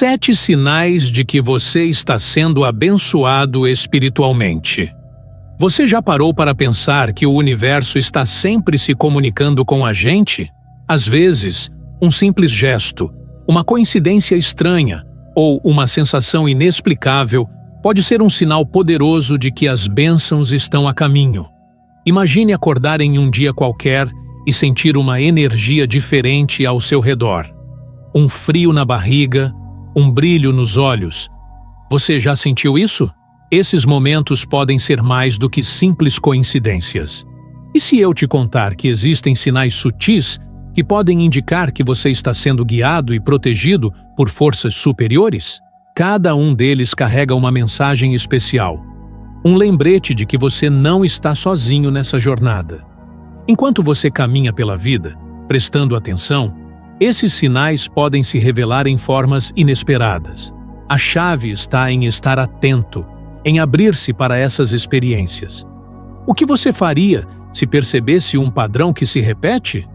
7 sinais de que você está sendo abençoado espiritualmente. Você já parou para pensar que o universo está sempre se comunicando com a gente? Às vezes, um simples gesto, uma coincidência estranha ou uma sensação inexplicável pode ser um sinal poderoso de que as bênçãos estão a caminho. Imagine acordar em um dia qualquer e sentir uma energia diferente ao seu redor. Um frio na barriga, um brilho nos olhos. Você já sentiu isso? Esses momentos podem ser mais do que simples coincidências. E se eu te contar que existem sinais sutis que podem indicar que você está sendo guiado e protegido por forças superiores? Cada um deles carrega uma mensagem especial. Um lembrete de que você não está sozinho nessa jornada. Enquanto você caminha pela vida, prestando atenção, esses sinais podem se revelar em formas inesperadas. A chave está em estar atento, em abrir-se para essas experiências. O que você faria se percebesse um padrão que se repete?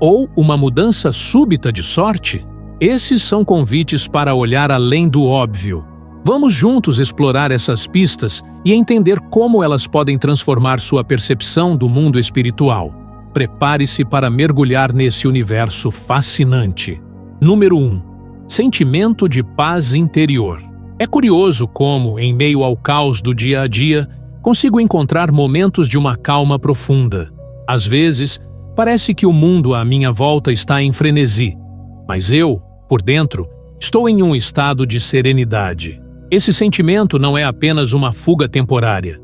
Ou uma mudança súbita de sorte? Esses são convites para olhar além do óbvio. Vamos juntos explorar essas pistas e entender como elas podem transformar sua percepção do mundo espiritual. Prepare-se para mergulhar nesse universo fascinante. Número 1. Sentimento de paz interior. É curioso como, em meio ao caos do dia a dia, consigo encontrar momentos de uma calma profunda. Às vezes, parece que o mundo à minha volta está em frenesi, mas eu, por dentro, estou em um estado de serenidade. Esse sentimento não é apenas uma fuga temporária.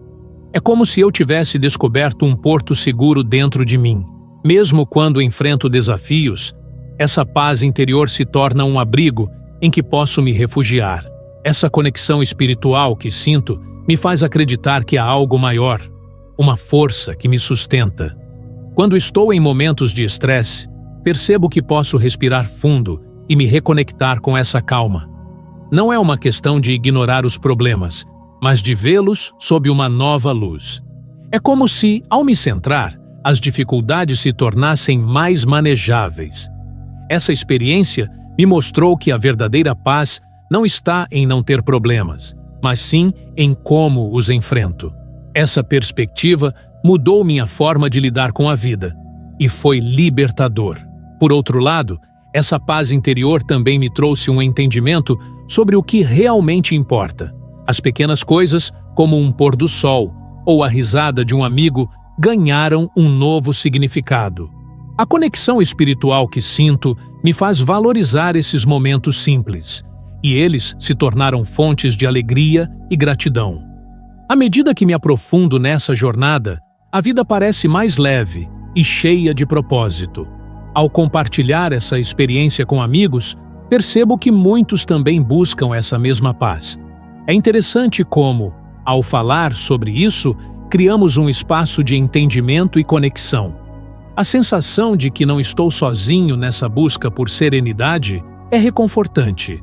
É como se eu tivesse descoberto um porto seguro dentro de mim. Mesmo quando enfrento desafios, essa paz interior se torna um abrigo em que posso me refugiar. Essa conexão espiritual que sinto me faz acreditar que há algo maior, uma força que me sustenta. Quando estou em momentos de estresse, percebo que posso respirar fundo e me reconectar com essa calma. Não é uma questão de ignorar os problemas, mas de vê-los sob uma nova luz. É como se, ao me centrar, as dificuldades se tornassem mais manejáveis. Essa experiência me mostrou que a verdadeira paz não está em não ter problemas, mas sim em como os enfrento. Essa perspectiva mudou minha forma de lidar com a vida, e foi libertador. Por outro lado, essa paz interior também me trouxe um entendimento sobre o que realmente importa. As pequenas coisas, como um pôr do sol ou a risada de um amigo, ganharam um novo significado. A conexão espiritual que sinto me faz valorizar esses momentos simples, e eles se tornaram fontes de alegria e gratidão. À medida que me aprofundo nessa jornada, a vida parece mais leve e cheia de propósito. Ao compartilhar essa experiência com amigos, percebo que muitos também buscam essa mesma paz. É interessante como, ao falar sobre isso, criamos um espaço de entendimento e conexão. A sensação de que não estou sozinho nessa busca por serenidade é reconfortante.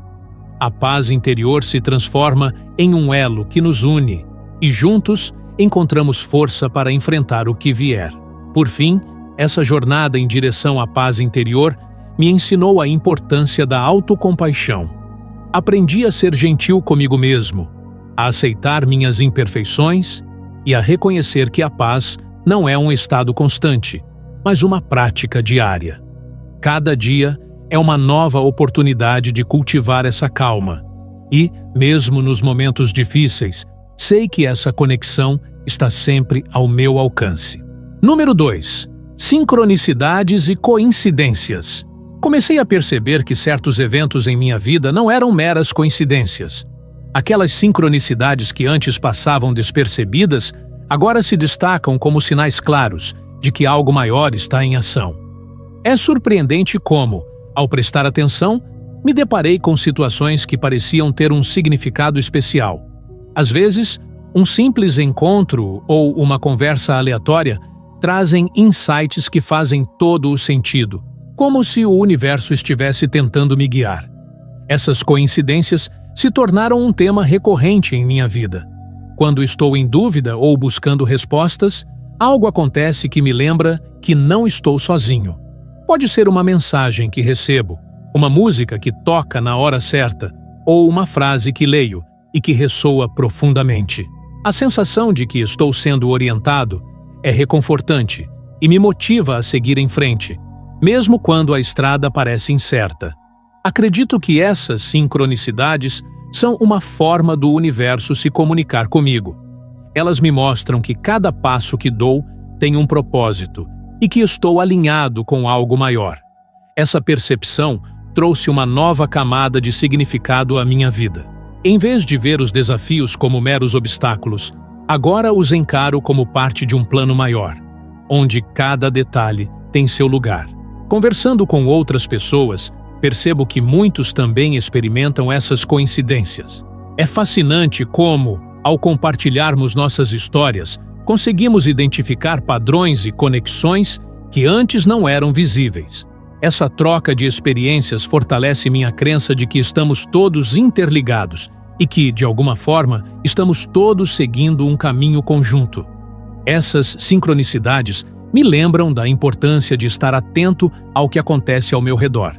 A paz interior se transforma em um elo que nos une, e juntos encontramos força para enfrentar o que vier. Por fim, essa jornada em direção à paz interior me ensinou a importância da autocompaixão. Aprendi a ser gentil comigo mesmo, a aceitar minhas imperfeições e a reconhecer que a paz não é um estado constante, mas uma prática diária. Cada dia é uma nova oportunidade de cultivar essa calma. E, mesmo nos momentos difíceis, sei que essa conexão está sempre ao meu alcance. Número 2. Sincronicidades e coincidências. Comecei a perceber que certos eventos em minha vida não eram meras coincidências. Aquelas sincronicidades que antes passavam despercebidas, agora se destacam como sinais claros de que algo maior está em ação. É surpreendente como, ao prestar atenção, me deparei com situações que pareciam ter um significado especial. Às vezes, um simples encontro ou uma conversa aleatória trazem insights que fazem todo o sentido, como se o universo estivesse tentando me guiar. Essas coincidências se tornaram um tema recorrente em minha vida. Quando estou em dúvida ou buscando respostas, algo acontece que me lembra que não estou sozinho. Pode ser uma mensagem que recebo, uma música que toca na hora certa, ou uma frase que leio e que ressoa profundamente. A sensação de que estou sendo orientado é reconfortante e me motiva a seguir em frente, mesmo quando a estrada parece incerta. Acredito que essas sincronicidades são uma forma do universo se comunicar comigo. Elas me mostram que cada passo que dou tem um propósito e que estou alinhado com algo maior. Essa percepção trouxe uma nova camada de significado à minha vida. Em vez de ver os desafios como meros obstáculos, agora os encaro como parte de um plano maior, onde cada detalhe tem seu lugar. Conversando com outras pessoas, percebo que muitos também experimentam essas coincidências. É fascinante como, ao compartilharmos nossas histórias, conseguimos identificar padrões e conexões que antes não eram visíveis. Essa troca de experiências fortalece minha crença de que estamos todos interligados e que, de alguma forma, estamos todos seguindo um caminho conjunto. Essas sincronicidades me lembram da importância de estar atento ao que acontece ao meu redor.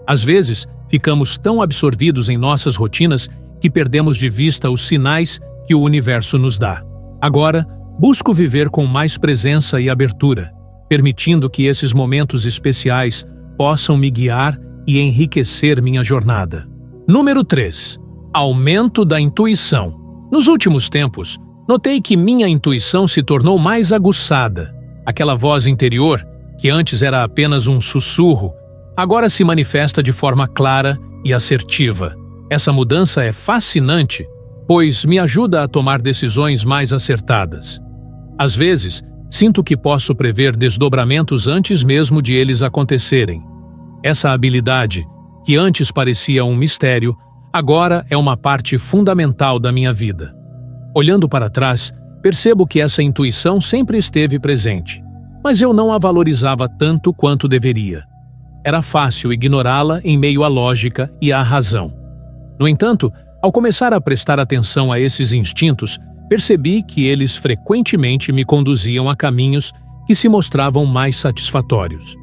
Às vezes, ficamos tão absorvidos em nossas rotinas que perdemos de vista os sinais que o universo nos dá. Agora, busco viver com mais presença e abertura, permitindo que esses momentos especiais possam me guiar e enriquecer minha jornada. Número 3. Aumento da intuição. Nos últimos tempos, notei que minha intuição se tornou mais aguçada. Aquela voz interior, que antes era apenas um sussurro, agora se manifesta de forma clara e assertiva. Essa mudança é fascinante, pois me ajuda a tomar decisões mais acertadas. Às vezes, sinto que posso prever desdobramentos antes mesmo de eles acontecerem. Essa habilidade, que antes parecia um mistério, agora é uma parte fundamental da minha vida. Olhando para trás, percebo que essa intuição sempre esteve presente, mas eu não a valorizava tanto quanto deveria. Era fácil ignorá-la em meio à lógica e à razão. No entanto, ao começar a prestar atenção a esses instintos, percebi que eles frequentemente me conduziam a caminhos que se mostravam mais satisfatórios.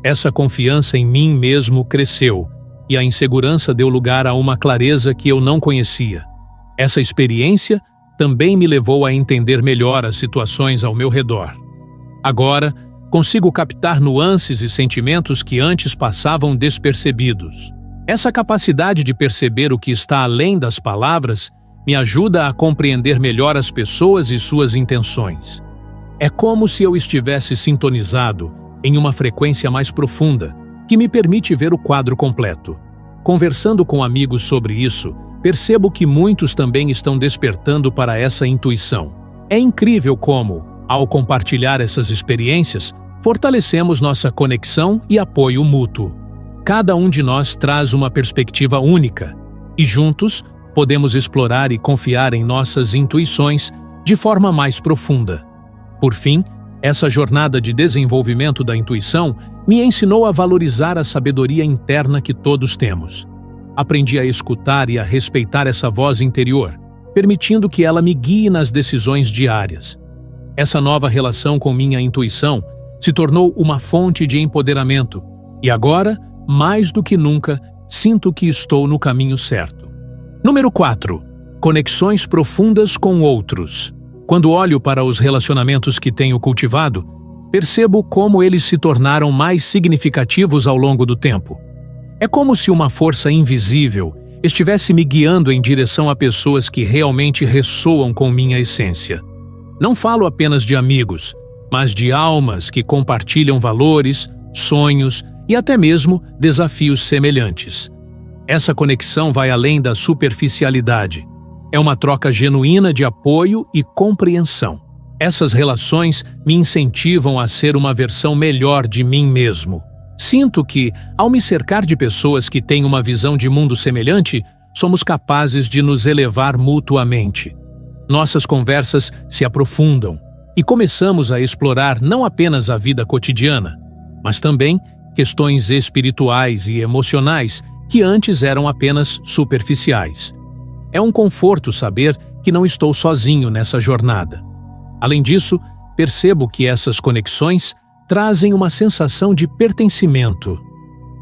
Essa confiança em mim mesmo cresceu, e a insegurança deu lugar a uma clareza que eu não conhecia. Essa experiência também me levou a entender melhor as situações ao meu redor. Agora, consigo captar nuances e sentimentos que antes passavam despercebidos. Essa capacidade de perceber o que está além das palavras me ajuda a compreender melhor as pessoas e suas intenções. É como se eu estivesse sintonizado em uma frequência mais profunda, que me permite ver o quadro completo. Conversando com amigos sobre isso, percebo que muitos também estão despertando para essa intuição. É incrível como, ao compartilhar essas experiências, fortalecemos nossa conexão e apoio mútuo. Cada um de nós traz uma perspectiva única, e juntos podemos explorar e confiar em nossas intuições de forma mais profunda. Por fim, essa jornada de desenvolvimento da intuição me ensinou a valorizar a sabedoria interna que todos temos. Aprendi a escutar e a respeitar essa voz interior, permitindo que ela me guie nas decisões diárias. Essa nova relação com minha intuição se tornou uma fonte de empoderamento, e agora, mais do que nunca, sinto que estou no caminho certo. Número 4. Conexões profundas com outros. Quando olho para os relacionamentos que tenho cultivado, percebo como eles se tornaram mais significativos ao longo do tempo. É como se uma força invisível estivesse me guiando em direção a pessoas que realmente ressoam com minha essência. Não falo apenas de amigos, mas de almas que compartilham valores, sonhos e até mesmo desafios semelhantes. Essa conexão vai além da superficialidade. É uma troca genuína de apoio e compreensão. Essas relações me incentivam a ser uma versão melhor de mim mesmo. Sinto que, ao me cercar de pessoas que têm uma visão de mundo semelhante, somos capazes de nos elevar mutuamente. Nossas conversas se aprofundam e começamos a explorar não apenas a vida cotidiana, mas também questões espirituais e emocionais que antes eram apenas superficiais. É um conforto saber que não estou sozinho nessa jornada. Além disso, percebo que essas conexões trazem uma sensação de pertencimento.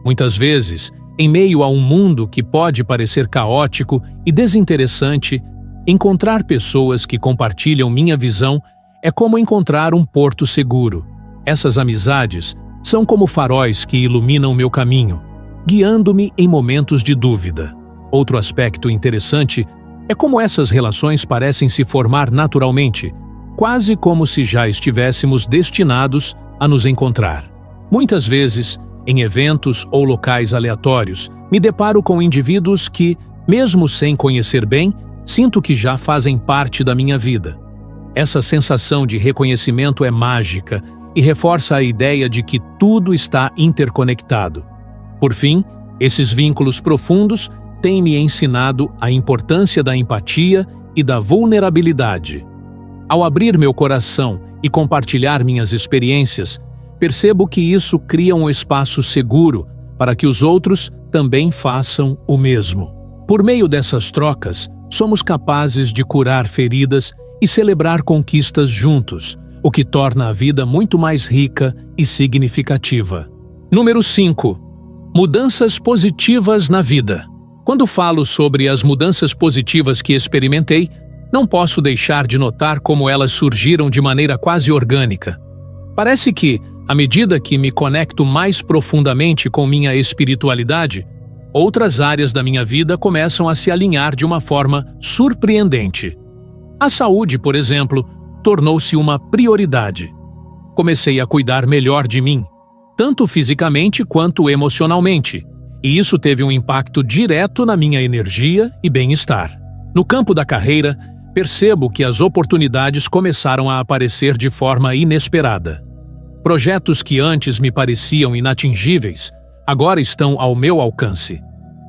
Muitas vezes, Em meio a um mundo que pode parecer caótico e desinteressante, encontrar pessoas que compartilham minha visão é como encontrar um porto seguro. Essas amizades são como faróis que iluminam meu caminho, guiando-me em momentos de dúvida. Outro aspecto interessante é como essas relações parecem se formar naturalmente, quase como se já estivéssemos destinados a nos encontrar. Muitas vezes, em eventos ou locais aleatórios, me deparo com indivíduos que, mesmo sem conhecer bem, sinto que já fazem parte da minha vida. Essa sensação de reconhecimento é mágica e reforça a ideia de que tudo está interconectado. Por fim, esses vínculos profundos têm me ensinado a importância da empatia e da vulnerabilidade. Ao abrir meu coração e compartilhar minhas experiências, percebo que isso cria um espaço seguro para que os outros também façam o mesmo. Por meio dessas trocas, somos capazes de curar feridas e celebrar conquistas juntos, o que torna a vida muito mais rica e significativa. Número 5. Mudanças positivas na vida. Quando falo sobre as mudanças positivas que experimentei, não posso deixar de notar como elas surgiram de maneira quase orgânica. Parece que, à medida que me conecto mais profundamente com minha espiritualidade, outras áreas da minha vida começam a se alinhar de uma forma surpreendente. A saúde, por exemplo, tornou-se uma prioridade. Comecei a cuidar melhor de mim, tanto fisicamente quanto emocionalmente, e isso teve um impacto direto na minha energia e bem-estar. No campo da carreira, percebo que as oportunidades começaram a aparecer de forma inesperada. Projetos que antes me pareciam inatingíveis, agora estão ao meu alcance.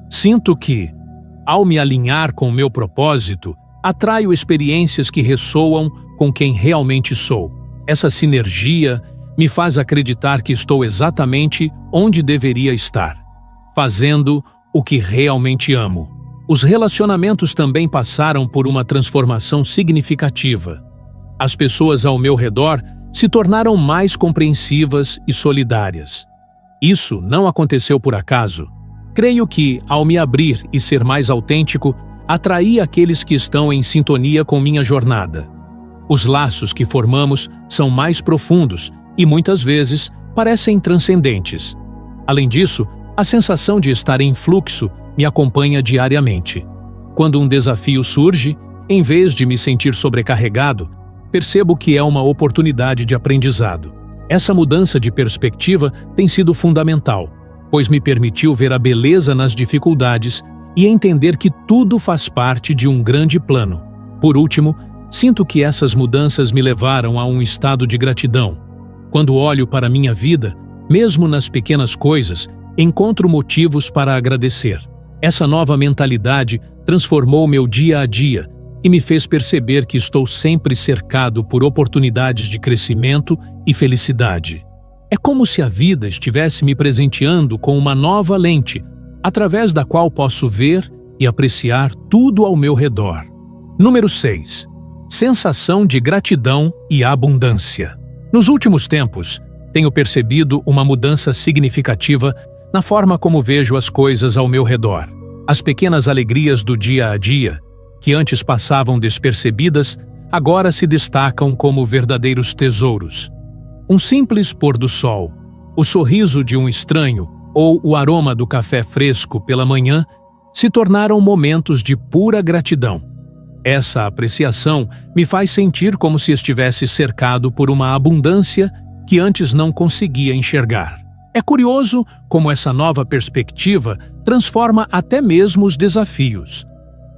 Sinto que, ao me alinhar com o meu propósito, atraio experiências que ressoam com quem realmente sou. Essa sinergia me faz acreditar que estou exatamente onde deveria estar, fazendo o que realmente amo. Os relacionamentos também passaram por uma transformação significativa. As pessoas ao meu redor se tornaram mais compreensivas e solidárias. Isso não aconteceu por acaso. Creio que, ao me abrir e ser mais autêntico, atraí aqueles que estão em sintonia com minha jornada. Os laços que formamos são mais profundos e, muitas vezes, parecem transcendentes. Além disso, a sensação de estar em fluxo me acompanha diariamente. Quando um desafio surge, em vez de me sentir sobrecarregado, percebo que é uma oportunidade de aprendizado. Essa mudança de perspectiva tem sido fundamental, pois me permitiu ver a beleza nas dificuldades e entender que tudo faz parte de um grande plano. Por último, sinto que essas mudanças me levaram a um estado de gratidão. Quando olho para minha vida, mesmo nas pequenas coisas, encontro motivos para agradecer. Essa nova mentalidade transformou meu dia a dia e me fez perceber que estou sempre cercado por oportunidades de crescimento e felicidade. É como se a vida estivesse me presenteando com uma nova lente, através da qual posso ver e apreciar tudo ao meu redor. Número 6. Sensação de gratidão e abundância. Nos últimos tempos, tenho percebido uma mudança significativa na forma como vejo as coisas ao meu redor. As pequenas alegrias do dia a dia, que antes passavam despercebidas, agora se destacam como verdadeiros tesouros. Um simples pôr do sol, o sorriso de um estranho ou o aroma do café fresco pela manhã se tornaram momentos de pura gratidão. Essa apreciação me faz sentir como se estivesse cercado por uma abundância que antes não conseguia enxergar. É curioso como essa nova perspectiva transforma até mesmo os desafios.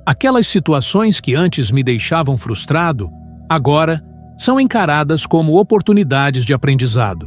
Aquelas situações que antes me deixavam frustrado, agora são encaradas como oportunidades de aprendizado.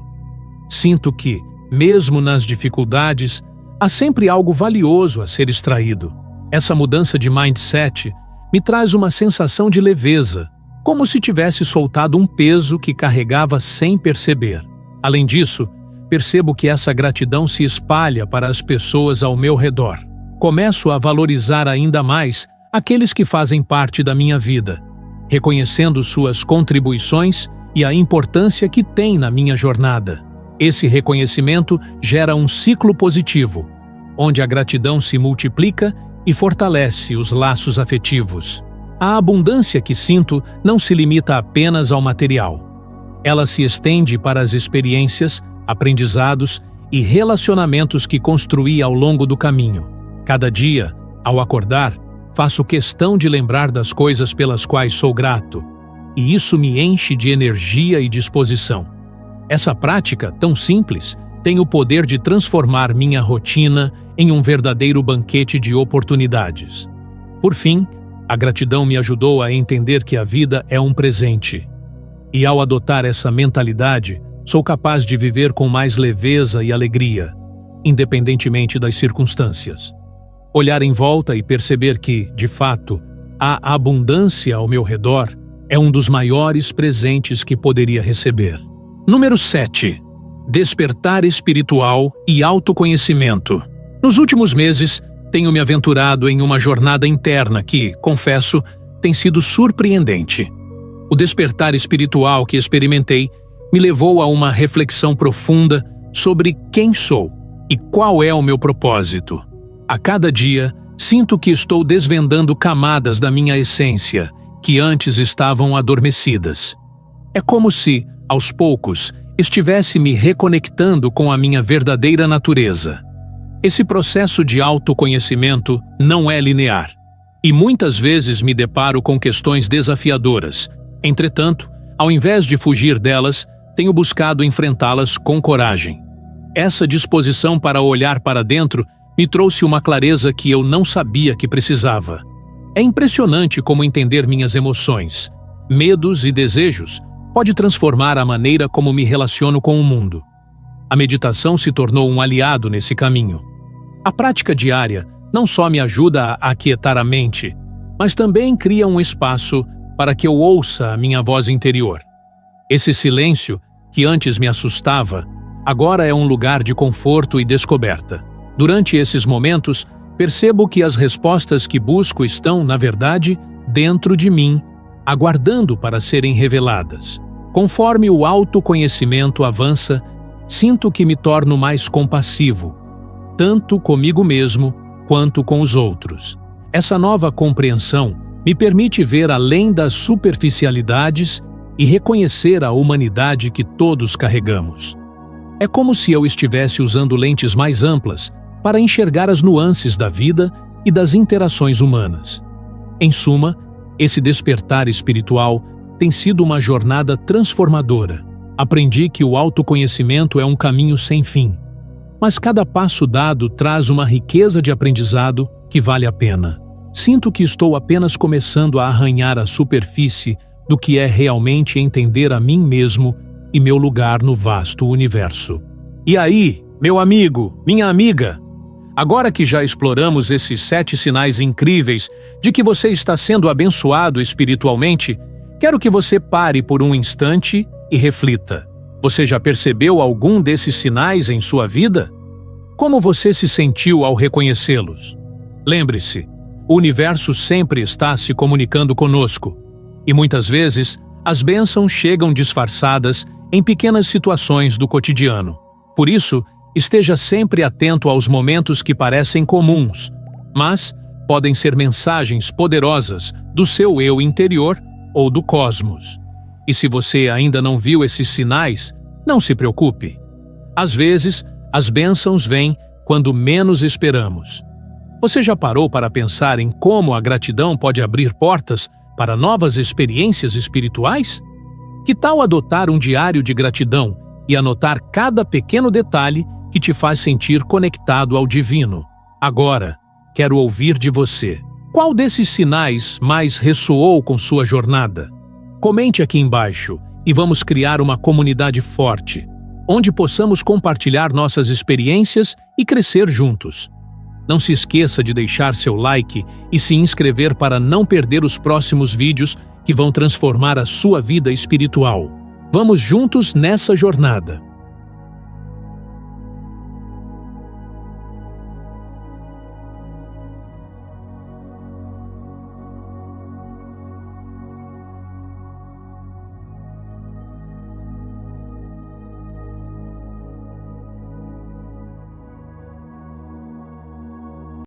Sinto que, mesmo nas dificuldades, há sempre algo valioso a ser extraído. Essa mudança de mindset me traz uma sensação de leveza, como se tivesse soltado um peso que carregava sem perceber. Além disso, percebo que essa gratidão se espalha para as pessoas ao meu redor. Começo a valorizar ainda mais aqueles que fazem parte da minha vida, reconhecendo suas contribuições e a importância que têm na minha jornada. Esse reconhecimento gera um ciclo positivo. onde a gratidão se multiplica e fortalece os laços afetivos. A abundância que sinto não se limita apenas ao material. Ela se estende para as experiências, aprendizados e relacionamentos que construí ao longo do caminho. Cada dia, ao acordar, faço questão de lembrar das coisas pelas quais sou grato, e isso me enche de energia e disposição. Essa prática, tão simples, tem o poder de transformar minha rotina em um verdadeiro banquete de oportunidades. Por fim, a gratidão me ajudou a entender que a vida é um presente. E ao adotar essa mentalidade, sou capaz de viver com mais leveza e alegria, independentemente das circunstâncias. Olhar em volta e perceber que, de fato, há abundância ao meu redor é um dos maiores presentes que poderia receber. Número 7. Despertar espiritual e autoconhecimento. Nos últimos meses, tenho me aventurado em uma jornada interna que, confesso, tem sido surpreendente. O despertar espiritual que experimentei me levou a uma reflexão profunda sobre quem sou e qual é o meu propósito. A cada dia, sinto que estou desvendando camadas da minha essência que antes estavam adormecidas. É como se, aos poucos, estivesse me reconectando com a minha verdadeira natureza. Esse processo de autoconhecimento não é linear, e muitas vezes me deparo com questões desafiadoras. Entretanto, ao invés de fugir delas, tenho buscado enfrentá-las com coragem. Essa disposição para olhar para dentro me trouxe uma clareza que eu não sabia que precisava. É impressionante como entender minhas emoções, medos e desejos pode transformar a maneira como me relaciono com o mundo. A meditação se tornou um aliado nesse caminho. A prática diária não só me ajuda a aquietar a mente, mas também cria um espaço para que eu ouça a minha voz interior. Esse silêncio, que antes me assustava, agora é um lugar de conforto e descoberta. Durante esses momentos, percebo que as respostas que busco estão, na verdade, dentro de mim, aguardando para serem reveladas. Conforme o autoconhecimento avança, sinto que me torno mais compassivo, tanto comigo mesmo quanto com os outros. Essa nova compreensão me permite ver além das superficialidades e reconhecer a humanidade que todos carregamos. É como se eu estivesse usando lentes mais amplas para enxergar as nuances da vida e das interações humanas. Em suma, esse despertar espiritual tem sido uma jornada transformadora. Aprendi que o autoconhecimento é um caminho sem fim, mas cada passo dado traz uma riqueza de aprendizado que vale a pena. Sinto que estou apenas começando a arranhar a superfície do que é realmente entender a mim mesmo e meu lugar no vasto universo. E aí, meu amigo, minha amiga? Agora que já exploramos esses 7 sinais incríveis de que você está sendo abençoado espiritualmente, quero que você pare por um instante e reflita. Você já percebeu algum desses sinais em sua vida? Como você se sentiu ao reconhecê-los? Lembre-se, o universo sempre está se comunicando conosco, e muitas vezes as bênçãos chegam disfarçadas em pequenas situações do cotidiano. Por isso, esteja sempre atento aos momentos que parecem comuns, mas podem ser mensagens poderosas do seu eu interior ou do cosmos. E se você ainda não viu esses sinais, não se preocupe. Às vezes, as bênçãos vêm quando menos esperamos. Você já parou para pensar em como a gratidão pode abrir portas para novas experiências espirituais? Que tal adotar um diário de gratidão e anotar cada pequeno detalhe que te faz sentir conectado ao divino? Agora, quero ouvir de você. Qual desses sinais mais ressoou com sua jornada? Comente aqui embaixo e vamos criar uma comunidade forte, onde possamos compartilhar nossas experiências e crescer juntos. Não se esqueça de deixar seu like e se inscrever para não perder os próximos vídeos que vão transformar a sua vida espiritual. Vamos juntos nessa jornada.